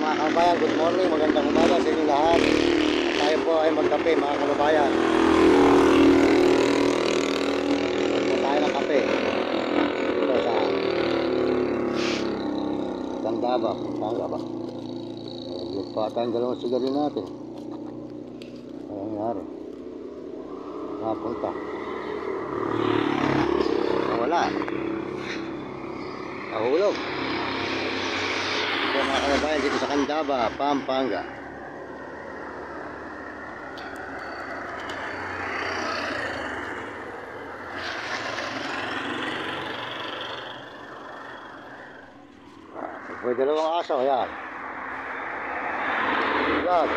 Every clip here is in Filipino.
mga kababayan, good morning, magandang umaga sa inyo lahat. At tayo po ay magkape mga kababayan. Magpo tayo ng kape dito sa Candaba, Pampanga ba? Magpo pa tayong dalawang sigarin natin. Ano nangyari? Napunta. Wala. Nahulog. Ito mga kababayan dito sa Candaba, Pampanga. May dalawang aso, yan. Yan.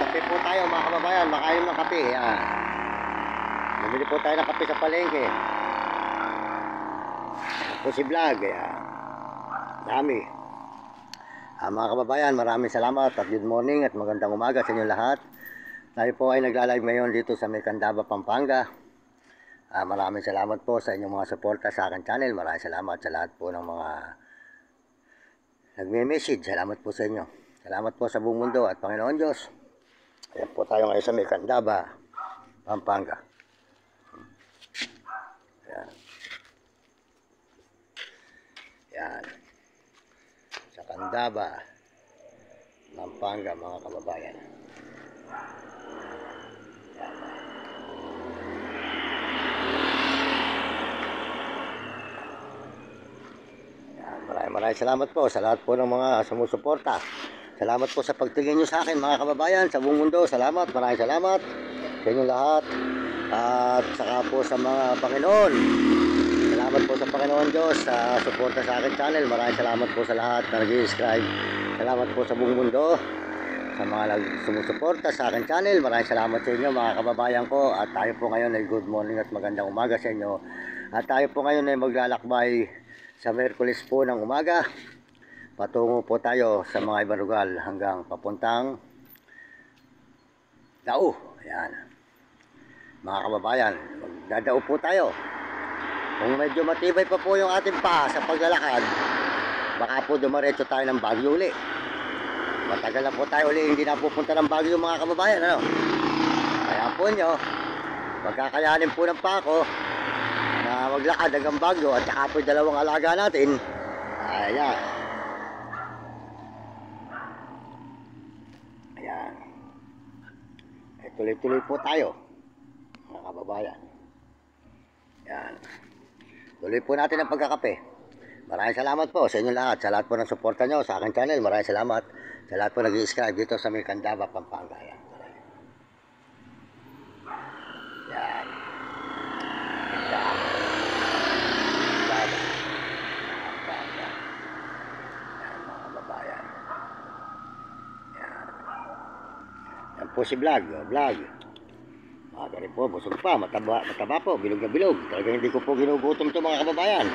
Kape po tayo mga kababayan, makainom ng kape. Yan. Bumili po tayo ng kape sa palengke. Ako si Vlog. Yan. Dami. Mga kababayan, maraming salamat at good morning at magandang umaga sa inyo lahat. Tayo po ay nagla-live ngayon dito sa Candaba, Pampanga. Maraming salamat po sa inyong mga suporta sa akin channel. Maraming salamat sa lahat po ng mga nagme-message. Salamat po sa inyo. Salamat po sa buong mundo at Panginoon Diyos. Ayan po tayo ngayon sa Candaba, Pampanga. Ayan. Ayan. Sa Candaba, Pampanga mga kababayan. Maraming salamat po sa lahat po ng mga sumusuporta. Salamat po sa pagtingin nyo sa akin mga kababayan sa buong mundo. Salamat, maraming salamat sa inyo lahat. At saka po sa mga Panginoon. Salamat po sa Panginoon Diyos sa suporta sa akin channel. Maraming salamat po sa lahat na nag-subscribe. Salamat po sa buong mundo sa mga sumusuporta sa akin channel. Maraming salamat sa inyo mga kababayan ko. At tayo po ngayon ay good morning at magandang umaga sa inyo. At tayo po ngayon ay maglalakbay sa Miyerkules po ng umaga. Patungo po tayo sa mga ibang lugar hanggang papuntang Dao. Ayan. Mga kababayan, magdadao po tayo. Kung medyo matibay pa po yung ating paa sa paglalakad, baka po dumaretso tayo ng Baguio uli. Matagal na po tayo uli hindi napupunta ng Baguio mga kababayan. Ano? Kaya po nyo, magkakayanin po ng paa ko na maglakad hanggang Baguio at saka po yung dalawang alaga natin. Ayan. Ayan. Tuloy-tuloy po tayo mga kababayan. Ayan. Tuloy po natin ang pagkakape. Maraming salamat po sa inyo lahat. Sa lahat po ng suporta nyo sa aking channel. Maraming salamat sa lahat po nag-i-subscribe dito sa Candaba, Pampanga. Ayan. Ayan. Po si Vlog. Maga rin po, busog pa, mataba po, bilog na bilog. Talagang hindi ko po ginugutom ito mga kababayan.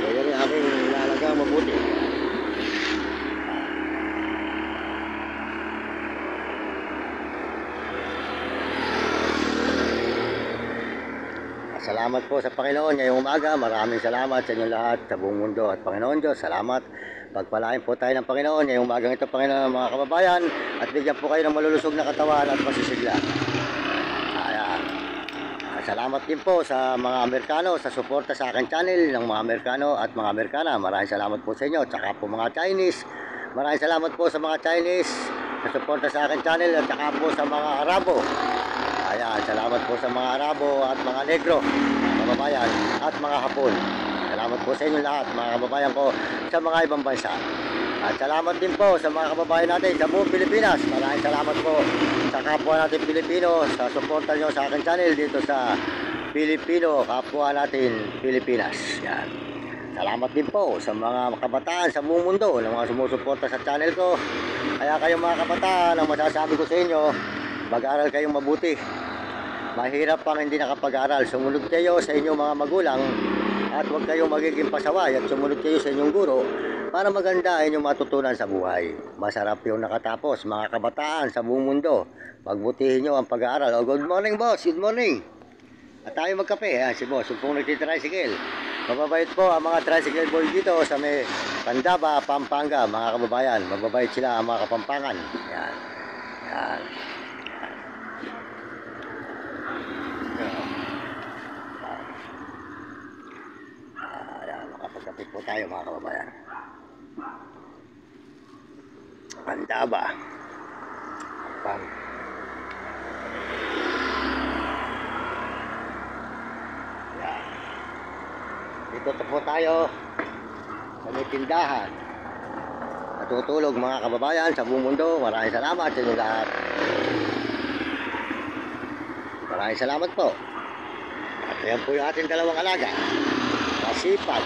Kaya rin aking ilalagang mabuti. Salamat po sa Panginoon ngayong umaga. Maraming salamat sa inyo lahat sa buong mundo at Panginoon Diyos. Salamat. Pagpalain po tayo ng Panginoon ngayong umagang ito, Panginoon, mga kababayan. At bigyan po kayo ng malulusog na katawan at masisigla. Ayan. Salamat din po sa mga Amerikano sa suporta sa akin channel ng mga Amerikano at mga Amerikana. Maraming salamat po sa inyo. Tsaka po mga Chinese. Maraming salamat po sa mga Chinese sa suporta sa akin channel at tsaka po sa mga Arabo. Ayan, salamat po sa mga Arabo at mga Negro, mga kababayan, at mga Hapon. Salamat po sa inyo lahat, mga kababayan ko, sa mga ibang bansa. At salamat din po sa mga kababayan natin sa buong Pilipinas. Maraming salamat po sa kapwa natin Pilipino sa suporta nyo sa aking channel dito sa Pilipino, kapwa natin Pilipinas. Yan. Salamat din po sa mga kabataan sa buong mundo na mga sumusuporta sa channel ko. Kaya kayong mga kabataan, ang masasabi ko sa inyo, mag-aral kayong mabuti. Mahirap pang hindi nakapag-aral. Sumunod kayo sa inyong mga magulang at huwag kayong magiging pasaway at sumunod kayo sa inyong guro para maganda ang inyong matutunan sa buhay. Masarap yung nakatapos, mga kabataan sa buong mundo. Pagbutihin nyo ang pag-aaral. Oh, good morning, boss. Good morning. At tayo magkape. Ayan, si boss. Yung pong nagtitricycle. Mababait po ang mga tricycle boy dito sa may Pandaba, Pampanga, mga kababayan. Mababait sila ang mga Kapampangan. Ayan. Ayan. Ayan, makapagkape po tayo mga kababayan. Pandaba. Pampanga. Dito po tayo sa may tindahan. Natutulog mga kababayan sa buong mundo. Maraming salamat sa inyo lahat. Maraming salamat po. At yan po yung ating dalawang alaga. Masipag.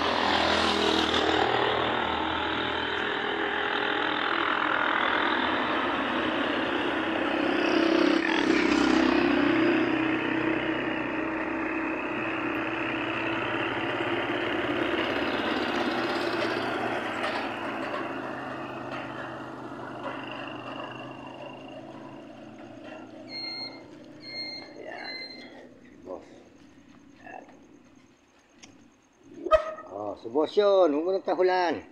Si boss yun, huwag mo nang tahulan.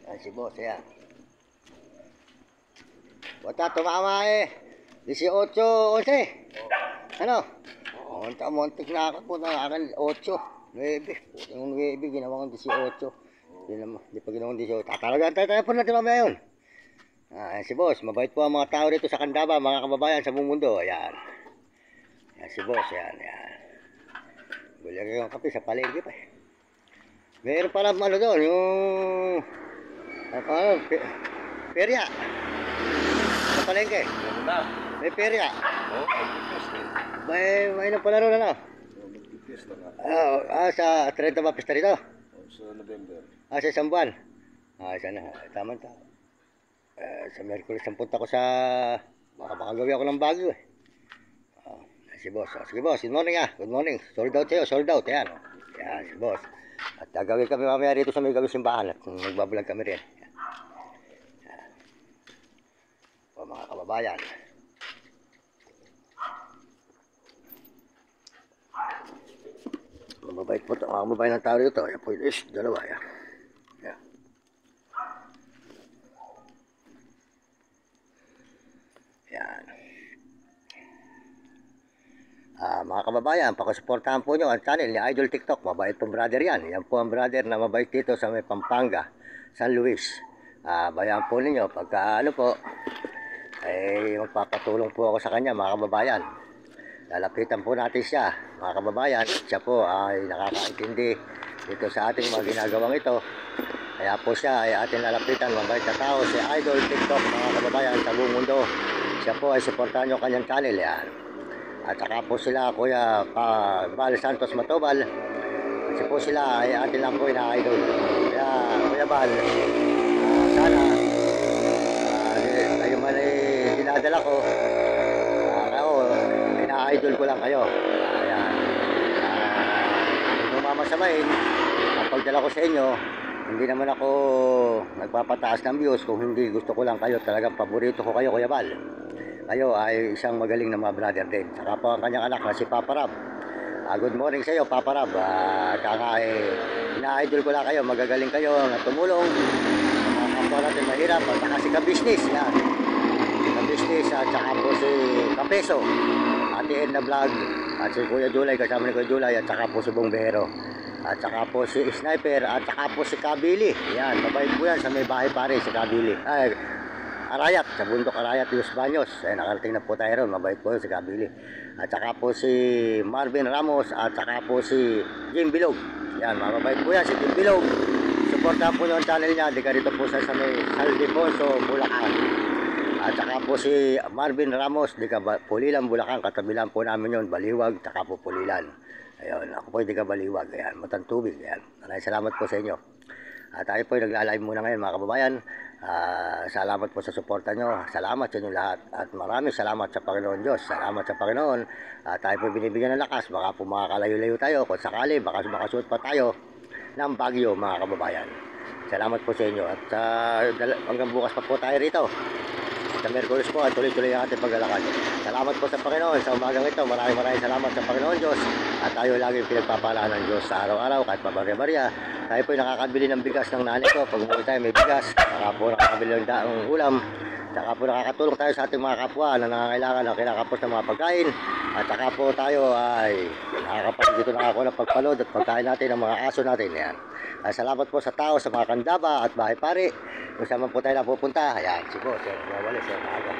Ayan si boss, ayan. Bata, tumama eh. 18, 11. Ano? Montik na ako po na akin 8, 9. Yung 9, ginawa kong 18. Hindi pa ginawa kong 18. Tatalagaan tayo po natin mamaya yun. Ayan si boss, mabait po ang mga tao dito sa Candaba, mga kababayan sa buong mundo. Ayan. Ayan si boss, ayan, ayan. Bulagay ang kape sa palengke pa eh. Meron pala ano doon, yung perya. Sa palengke. May perya. May ilang pala ron ano? Sa 30 ba pista rito? Sa November. Sa isang buwan. Sana. Tama. Sa Merkulis ang punta ko sa... Baka gawin ako ng Baguio eh. Si boss. Sige boss, good morning ah. Good morning. Sold out sa'yo, sold out. Yan. Yan, si boss. At gagawin kami mamaya rito sa may gawin simbahan at magbablog kami rin. O mga kababayan. Mababait po ito. Mga kababayan ng tao rito. Yan po yun. Dalawa yan. Yan. Yan. Mga kababayan, pakisuportahan po nyo ang channel ni Idol TikTok. Mabait pong brother yan. Yan po ang brother na mabait dito sa may Pampanga, San Luis. Bayan po ninyo, pagka ano po, ay magpapatulong po ako sa kanya mga kababayan. Lalapitan po natin siya mga kababayan. Siya po ay nakakaintindi dito sa ating mga ginagawang ito. Kaya po siya ay ating lalapitan. Mabait na tao si Idol TikTok mga kababayan sa buong mundo. Siya po ay suportahan nyo kanyang channel yan. At saka po sila Kuya Val Santos Matobal. Kasi po sila ay atin lang po ina-idol. Kaya Kuya Val, sana kayo man ay dinadala ko. Kayo, ina-idol ko lang kayo. Ayan. Kung mamasamain, ang pagdala ko sa inyo, hindi naman ako nagpapataas ng views. Kung hindi, gusto ko lang kayo. Talagang paborito ko kayo Kuya Val. Kayo ay isang magaling na mga brother din. Saka po ang kanyang anak na si Papa Rab. Good morning sa iyo Papa Rab. Ina-idol ko lang kayo. Magagaling kayo na tumulong. Mga kapwa natin mahirap. At saka si Ka-Business. Yan. Ka-Business at saka po si Kapeso. Ate Edna Vlog. At si Kuya Julay. Kasama ni Kuya Julay. At saka po si Bongbero. At saka po si Sniper. At saka po si Kabili. Yan. Mabait po yan sa may bahay pare si Kabili. Arayat, sa bundok Arayat, Los Baños. Nakarating na po tayo ron, mabait po yun si Kabili. At saka po si Marvin Ramos at saka po si Jim Bilog. Yan, mabait po yan si Jim Bilog. Supportahan po nyo ang channel niya. Di ka rito po sa may Saldifonso, Bulacan. At saka po si Marvin Ramos, di ka Pulilan, Bulacan. Katabilan po namin yun, Baliwag, saka po Pulilan. Ayun, ako po di ka Baliwag. Ayan, Matantubig. Ayan, maraming salamat po sa inyo. Tayo po ay nagla-live muna ngayon mga kababayan. Salamat po sa suporta nyo. Salamat sa inyo lahat. At maraming salamat sa Panginoon Diyos. Salamat sa Panginoon. Tayo po binibigyan ng lakas. Baka po makakalayo-layo tayo. Kung sakali, baka makasuot pa tayo. ng Baguio, mga kababayan. Salamat po sa inyo at hanggang bukas pa po tayo rito. Sa Merkulis po at tuloy-tuloy ang ating paglalakad. Salamat po sa Panginoon sa umagang ito. Maraming salamat sa Panginoon Diyos. At tayo lagi pinagpapalaan ng Diyos sa araw-araw kahit pabarya-barya. Tayo po nakakabili ng bigas ng nanay ko. Pag umuwi tayo may bigas. Saka po nakakabili ng daang ulam. Saka po nakakatulong tayo sa ating mga kapwa na nangangailangan ng kinakapos ng mga pagkain. At saka po tayo ay dito nakakakuha ng pagpalod at pagkain natin ng mga aso natin. Yan. Salamat po sa tao, sa mga kandaba at bahay pari. Kung saan man po tayo napupunta. Ayan, siguro, sir, mawali, sir, maaga.